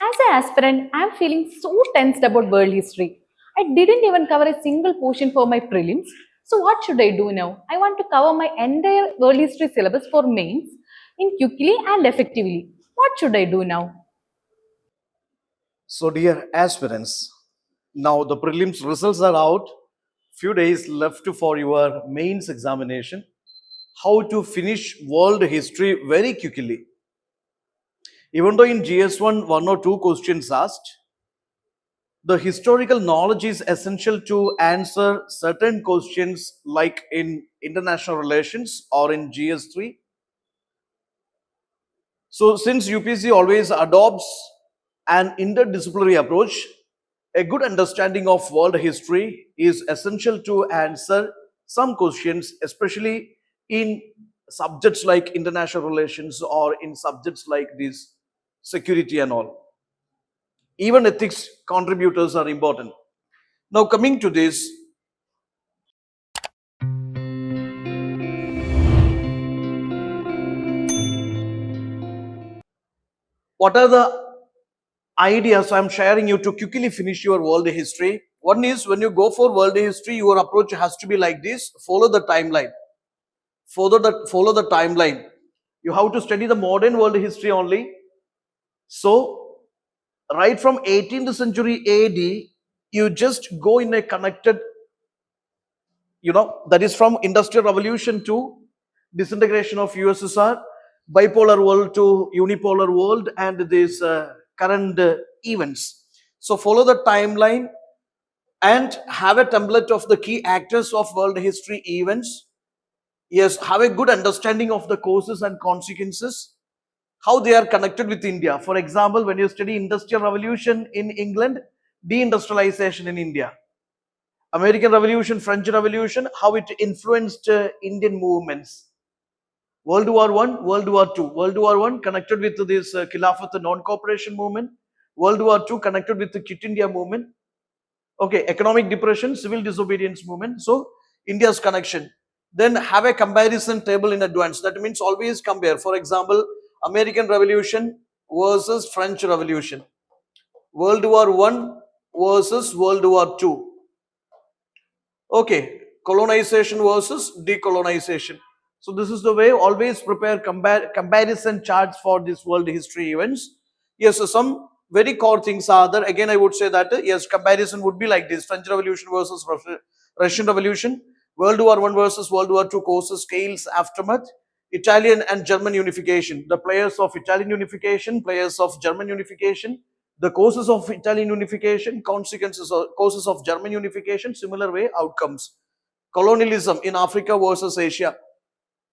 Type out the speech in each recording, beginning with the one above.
As an aspirant, I am feeling so tensed about world history. I didn't even cover a single portion for my prelims. So what should I do now? I want to cover my entire world history syllabus for mains in quickly and effectively. What should I do now? So, dear aspirants, now the prelims results are out. Few days left for your mains examination. How to finish world history very quickly. Even though in GS1, one or two questions asked, the historical knowledge is essential to answer certain questions like in international relations or in GS3. So, since UPSC always adopts an interdisciplinary approach, a good understanding of world history is essential to answer some questions, especially in subjects like international relations or in subjects like this security and all. Even ethics contributors are important. Now, coming to this, what are the ideas I'm sharing you to quickly finish your world history? One is when you go for world history, your approach has to be like this: follow the timeline. Follow the timeline. You have to study the modern world history only. So, right from 18th century AD, you just go in a connected, that is from Industrial Revolution to disintegration of USSR, bipolar world to unipolar world, and this current events. So, follow the timeline and have a template of the key actors of world history events. Yes, have a good understanding of the causes and consequences, how they are connected with India. For example, when you study Industrial Revolution in England, deindustrialization in India, American Revolution, French Revolution, how it influenced Indian movements. World War One, World War Two. World War One connected with this Khilafat non-cooperation movement. World War Two connected with the Quit India movement. Okay, economic depression, civil disobedience movement. So India's connection. Then have a comparison table in advance. That means always compare. For example, American Revolution versus French Revolution, World War One versus World War Two. Okay, colonization versus decolonization. So this is the way. Always prepare comparison charts for this world history events. Yes, so some very core things are there. Again, I would say that yes, comparison would be like this: French Revolution versus Russian Revolution, World War One versus World War Two causes, scales, aftermath, Italian and German unification. The players of Italian unification, players of German unification, the causes of Italian unification, consequences or causes of German unification, similar way outcomes. Colonialism in Africa versus Asia,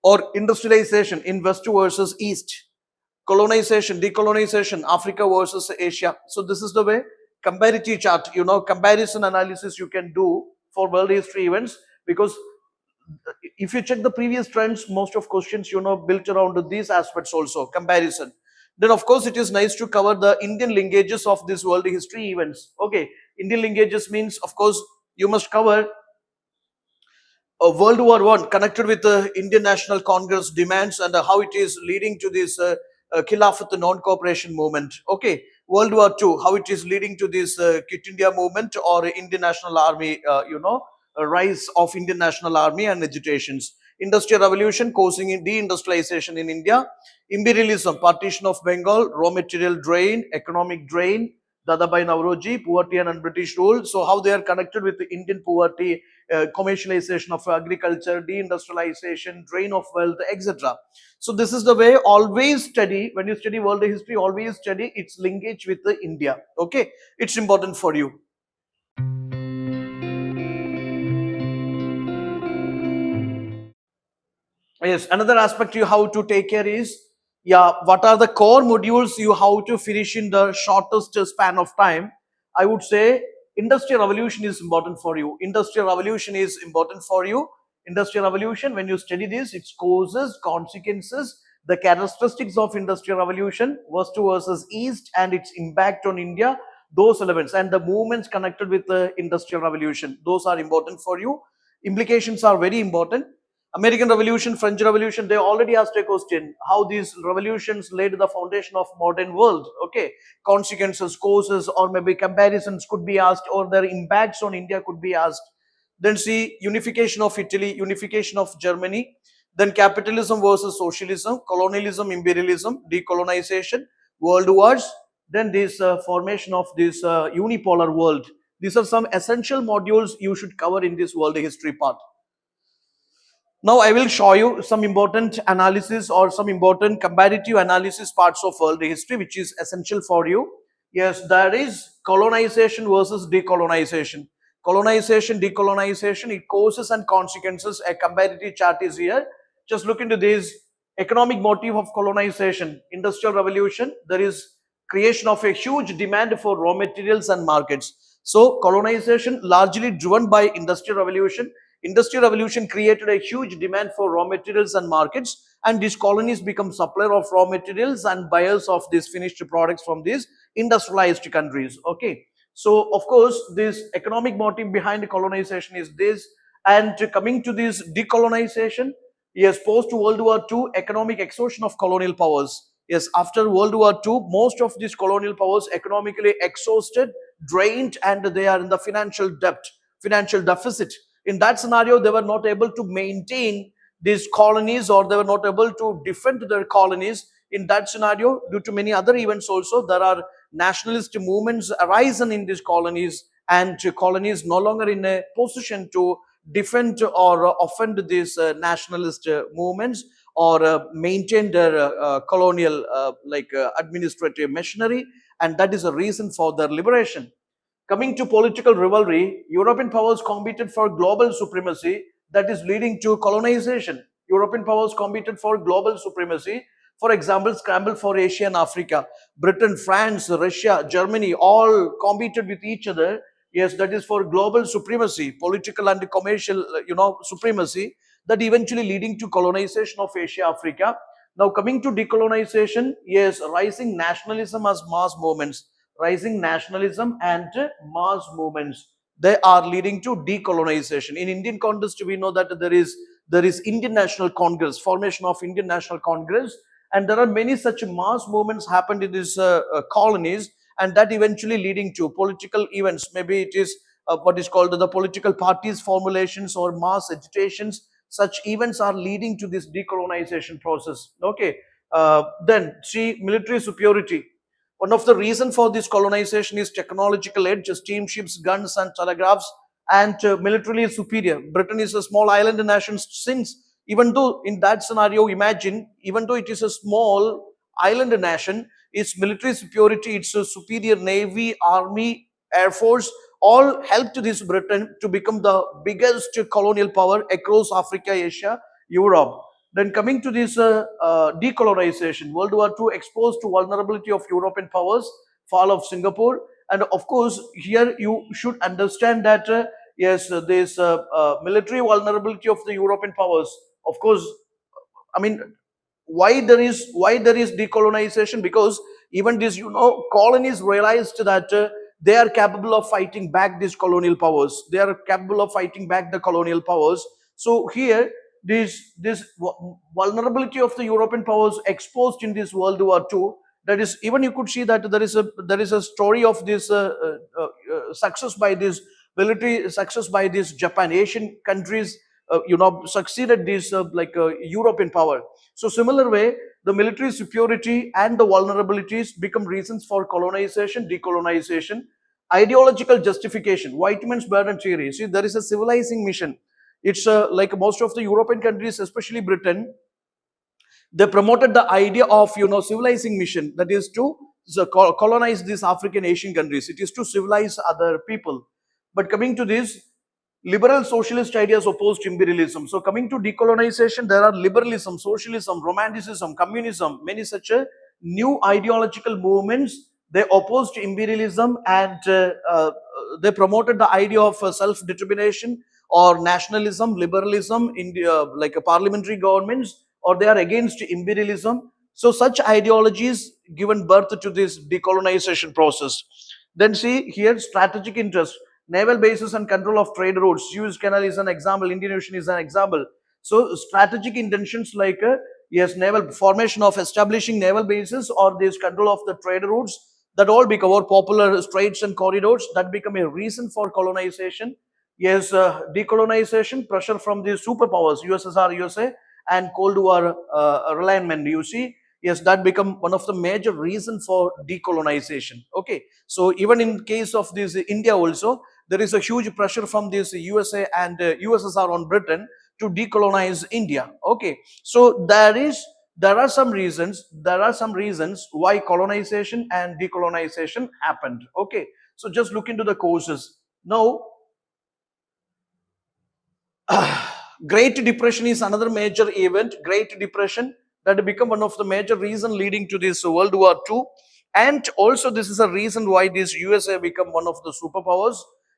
or industrialization in West versus East. Colonization, decolonization, Africa versus Asia. So this is the way comparative chart, comparison analysis you can do for world history events, because if you check the previous trends, most of questions, built around these aspects also, comparison. Then of course, it is nice to cover the Indian linkages of these world history events. Okay, Indian linkages means, of course, you must cover World War One connected with the Indian National Congress demands and how it is leading to this Khilafat non-cooperation movement. Okay, World War Two, how it is leading to this Quit India movement or Indian National Army, a rise of Indian National Army and agitations. Industrial Revolution causing deindustrialization in India. Imperialism, partition of Bengal, raw material drain, economic drain, Dadabhai Nauroji, poverty and British rule. So how they are connected with the Indian poverty, commercialization of agriculture, deindustrialization, drain of wealth, etc. So this is the way. Always study, when you study world history, always study its linkage with the India. Okay, it's important for you. Yes, another aspect you have to take care is, yeah, what are the core modules you have to finish in the shortest span of time? I would say Industrial Revolution is important for you. Industrial Revolution is important for you. Industrial Revolution, when you study this, its causes, consequences, the characteristics of Industrial Revolution, West versus East, and its impact on India, those elements, and the movements connected with the Industrial Revolution, those are important for you. Implications are very important. American Revolution, French Revolution, they already asked a question how these revolutions laid the foundation of modern world. Okay, consequences, causes, or maybe comparisons could be asked, or their impacts on India could be asked. Then see unification of Italy, unification of Germany, then capitalism versus socialism, colonialism, imperialism, decolonization, world wars, then this formation of this unipolar world. These are some essential modules you should cover in this world history part. Now I will show you some important analysis or some important comparative analysis parts of world history which is essential for you. Yes, there is colonization versus decolonization. Colonization, decolonization, it causes and consequences. A comparative chart is here. Just look into this economic motive of colonization. Industrial revolution, there is creation of a huge demand for raw materials and markets. So colonization largely driven by industrial revolution. Industrial revolution created a huge demand for raw materials and markets, and these colonies become supplier of raw materials and buyers of these finished products from these industrialized countries. Okay, so of course this economic motive behind colonization is this. And coming to this decolonization, yes, post World War II, economic exhaustion of colonial powers. Yes, after World War II, most of these colonial powers economically exhausted, drained, and they are in the financial debt, financial deficit. In that scenario, they were not able to maintain these colonies, or they were not able to defend their colonies. In that scenario, due to many other events also, there are nationalist movements arisen in these colonies, and colonies no longer in a position to defend or offend these nationalist movements, or maintain their colonial administrative machinery, and that is a reason for their liberation. Coming to political rivalry, European powers competed for global supremacy, that is leading to colonization. European powers competed for global supremacy. For example, scramble for Asia and Africa. Britain, France, Russia, Germany all competed with each other. Yes, that is for global supremacy, political and commercial, supremacy, that eventually leading to colonization of Asia, Africa. Now, coming to decolonization, yes, rising nationalism as mass movements, rising nationalism and mass movements, they are leading to decolonization. In Indian context, we know that there is Indian National Congress, formation of Indian National Congress, and there are many such mass movements happened in these colonies, and that eventually leading to political events. Maybe it is what is called the political parties formulations or mass agitations. Such events are leading to this decolonization process. Okay, then see military superiority. One of the reasons for this colonization is technological edge, steamships, guns, and telegraphs, and militarily superior. Britain is a small island nation since, even though in that scenario, imagine, even though it is a small island nation, its military superiority, its superior navy, army, air force, all helped this Britain to become the biggest colonial power across Africa, Asia, Europe. Then coming to this decolonization, World War II exposed to vulnerability of European powers, fall of Singapore, and of course here you should understand that yes, this military vulnerability of the European powers. Of course, I mean, why there is decolonization, because even these colonies realized that they are capable of fighting back these colonial powers, they are capable of fighting back the colonial powers. So here this vulnerability of the European powers exposed in this World War II, that is, even you could see that there is a story of this success by this military success by these Japan, Asian countries, succeeded this European power. So similar way, the military superiority and the vulnerabilities become reasons for colonization, decolonization. Ideological justification, white man's burden theory. See, there is a civilizing mission. It's like most of the European countries, especially Britain, they promoted the idea of civilizing mission, that is to colonize these African Asian countries. It is to civilize other people. But coming to this, liberal socialist ideas opposed imperialism. So coming to decolonization, there are liberalism, socialism, romanticism, communism, many such new ideological movements. They opposed imperialism, and they promoted the idea of self-determination or nationalism, liberalism in the, parliamentary governments, or they are against imperialism. So such ideologies given birth to this decolonization process. Then see here, strategic interest, naval bases and control of trade routes. Suez Canal is an example. Indian Ocean is an example. So strategic intentions like yes, naval formation of establishing naval bases or this control of the trade routes, that all become our popular straits and corridors, that become a reason for colonization. Yes, decolonization, pressure from the superpowers, USSR, USA, and Cold War alignment. You see, yes, that become one of the major reasons for decolonization. Okay, so even in case of this India also, there is a huge pressure from this USA and USSR on Britain to decolonize India. Okay, so there are some reasons why colonization and decolonization happened. Okay, so just look into the causes now. Great Depression is another major event. Great Depression that become one of the major reason leading to this World War II, and also this is a reason why this USA become one of the superpowers.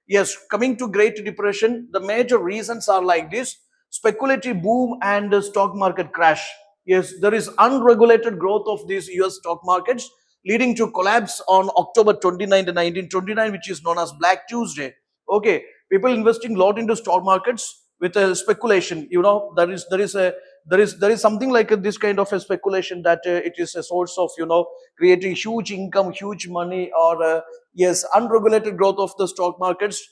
Yes, coming to Great Depression, the major reasons are like this: speculative boom and the stock market crash. Yes, there is unregulated growth of these US stock markets leading to collapse on October 29, 1929, which is known as Black Tuesday. Okay, people investing lot into stock markets with a speculation. You know, there is something like this kind of a speculation that it is a source of, you know, creating huge income, huge money, or yes, unregulated growth of the stock markets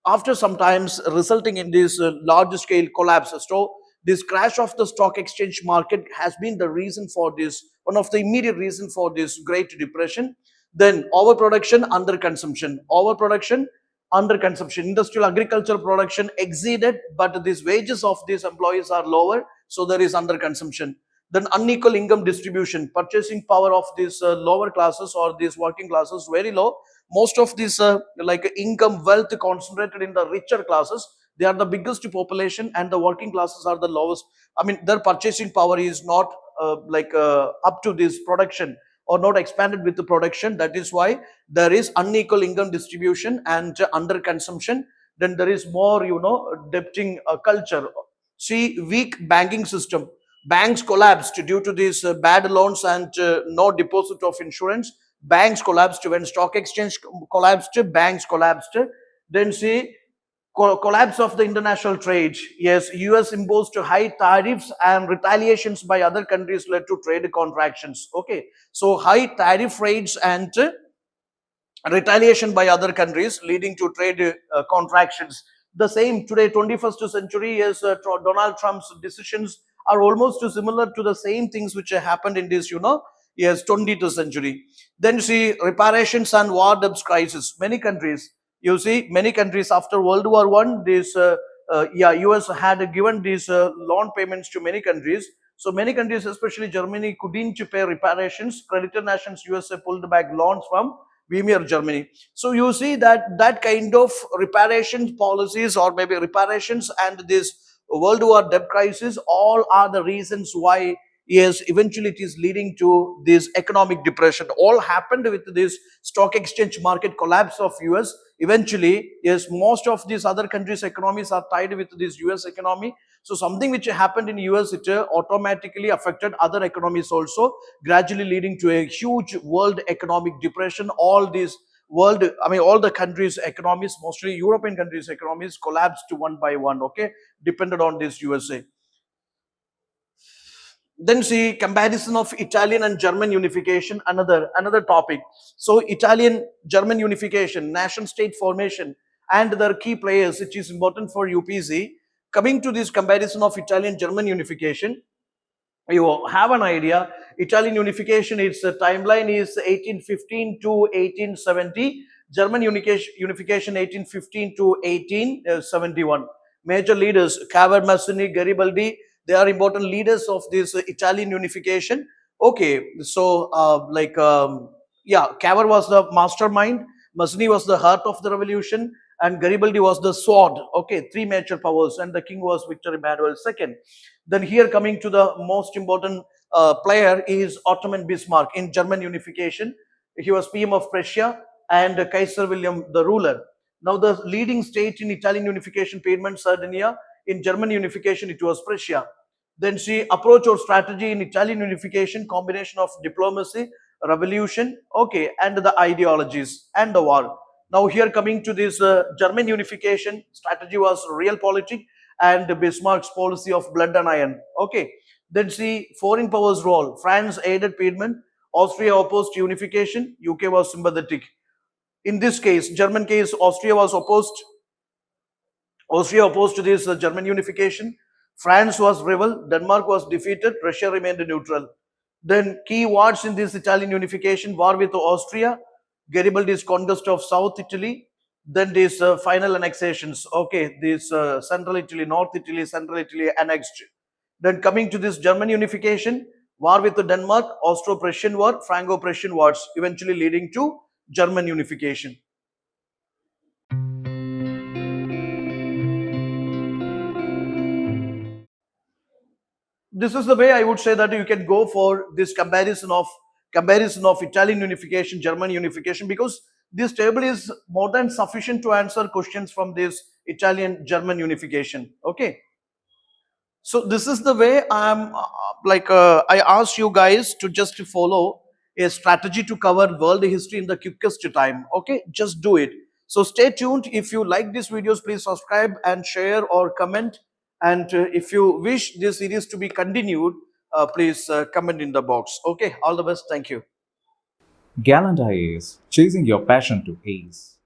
after sometimes resulting in this large scale collapses. So this crash of the stock exchange market has been the reason for this, one of the immediate reason for this Great Depression. Then overproduction, underconsumption, overproduction, underconsumption. Industrial agricultural production exceeded, but these wages of these employees are lower, so there is underconsumption. Then unequal income distribution, purchasing power of these lower classes or these working classes very low. Most of this like income wealth concentrated in the richer classes, they are the biggest population, and the working classes are the lowest. I mean, their purchasing power is not up to this production, or not expanded with the production. That is why there is unequal income distribution and under consumption. Then there is more, you know, debting culture. See, weak banking system, banks collapsed due to these bad loans and no deposit of insurance. Banks collapsed when stock exchange collapsed, banks collapsed. Then see, collapse of the international trade. Yes, US imposed high tariffs and retaliations by other countries led to trade contractions. Okay, so high tariff rates and retaliation by other countries leading to trade contractions. The same today, 21st century, is Donald Trump's decisions are almost similar to the same things which happened in this, you know, yes, 20th century. Then see, reparations and war debts crisis. Many countries, you see, many countries after World War One, this yeah, US had given these loan payments to many countries. So many countries, especially Germany, couldn't pay reparations. Creditor nations USA pulled back loans from Weimar Germany. So you see that that kind of reparation policies, or maybe reparations and this World War debt crisis, all are the reasons why, yes, eventually it is leading to this economic depression. All happened with this stock exchange market collapse of US. Eventually, yes, most of these other countries' economies are tied with this US economy. So something which happened in US, it automatically affected other economies also, gradually leading to a huge world economic depression. All these world, I mean, all the countries' economies, mostly European countries' economies, collapsed one by one. Okay, depended on this USA. Then see, comparison of Italian and German unification, another topic. So Italian German unification, nation state formation, and their key players, which is important for UPC. Coming to this comparison of Italian German unification, you have an idea. Italian unification, its timeline is 1815 to 1870. German unification 1815 to 1871. Major leaders: Cavour, Mazzini, Garibaldi, they are important leaders of this Italian unification. Okay, so yeah, Cavour was the mastermind, Mazzini was the heart of the revolution, and Garibaldi was the sword. Okay, three major powers, and the king was Victor Emmanuel II. Then here, coming to the most important player is Ottoman Bismarck in German unification. He was PM of Prussia and Kaiser William the ruler. Now the leading state in Italian unification, Piedmont, Sardinia. In German unification, it was Prussia. Then see, approach or strategy in Italian unification, combination of diplomacy, revolution, okay, and the ideologies and the war. Now here, coming to this German unification, strategy was realpolitik and Bismarck's policy of blood and iron. Okay. Then see foreign powers role. France aided Piedmont. Austria opposed unification. UK was sympathetic. In this case, German case, Austria opposed to this German unification. France was rebel. Denmark was defeated. Russia remained neutral. Then key wars in this Italian unification: war with Austria, Garibaldi's conquest of South Italy, then these final annexations. Okay, this Central Italy, North Italy, Central Italy annexed. Then coming to this German unification, war with Denmark, Austro-Prussian War, Franco-Prussian wars, eventually leading to German unification. This is the way I would say that you can go for this comparison of Italian unification, German unification, because this table is more than sufficient to answer questions from this Italian German unification. Okay. So this is the way I asked you guys to just follow a strategy to cover world history in the quickest time. Okay, just do it. So stay tuned. If you like these videos, please subscribe and share or comment. And if you wish this series to be continued, please comment in the box. Okay, all the best. Thank you. Gallant IAS, chasing your passion to ace.